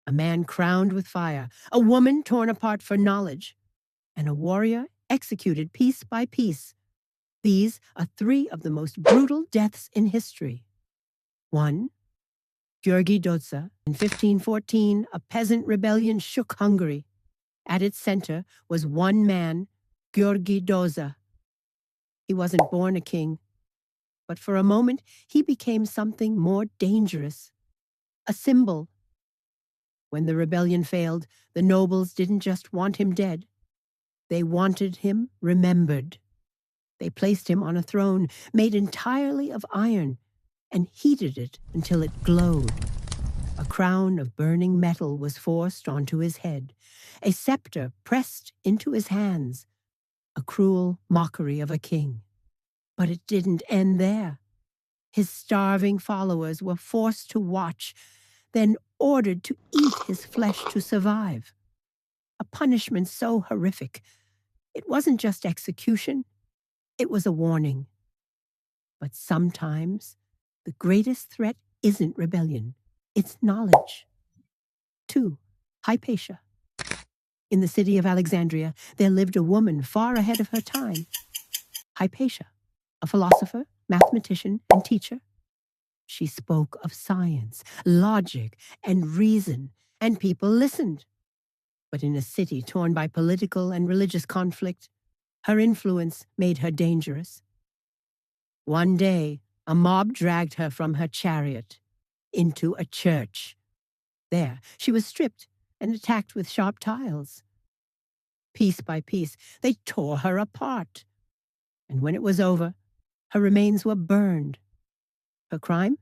a man crowned with fire, a woman torn apart for knowledge, and a warrior executed piece by piece. These are three of the most brutal deaths in history. 1. Gyorgy Dozsa. In 1514, a peasant rebellion shook Hungary. At its center was one man, Gyorgy Dozsa. He wasn't born a king, but for a moment he became something more dangerous, a symbol. When the rebellion failed, the nobles didn't just want him dead. They wanted him remembered. They placed him on a throne made entirely of iron and heated it until it glowed. A crown of burning metal was forced onto his head, a scepter pressed into his hands, a cruel mockery of a king. But it didn't end there. His starving followers were forced to watch, then ordered to eat his flesh to survive. A punishment so horrific, it wasn't just execution, it was a warning. But sometimes the greatest threat isn't rebellion, it's knowledge. 2. Hypatia. In the city of Alexandria, there lived a woman far ahead of her time. Hypatia, a philosopher, mathematician, and teacher. She spoke of science, logic, and reason, and people listened. But in a city torn by political and religious conflict, her influence made her dangerous. One day, a mob dragged her from her chariot into a church. There, she was stripped and attacked with sharp tiles. Piece by piece, they tore her apart. And when it was over, her remains were burned. Her crime?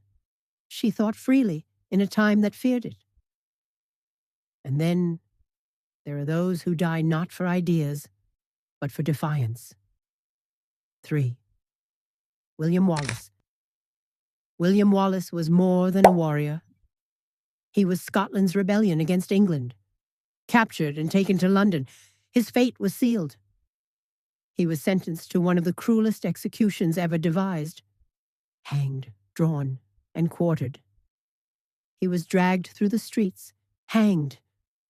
She thought freely in a time that feared it. And then there are those who die not for ideas, but for defiance. 3. William Wallace. William Wallace was more than a warrior. He was Scotland's rebellion against England. Captured and taken to London, his fate was sealed. He was sentenced to one of the cruelest executions ever devised. Hanged, drawn, and quartered. He was dragged through the streets, hanged,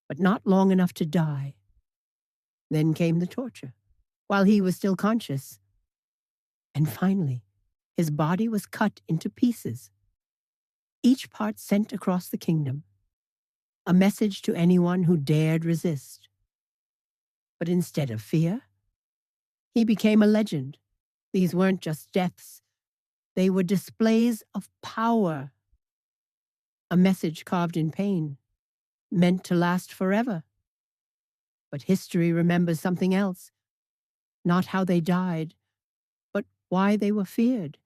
but not long enough to die. Then came the torture, while he was still conscious. And finally, his body was cut into pieces, each part sent across the kingdom, a message to anyone who dared resist. But instead of fear, he became a legend. These weren't just deaths. They were displays of power. A message carved in pain, meant to last forever. But history remembers something else. Not how they died, but why they were feared.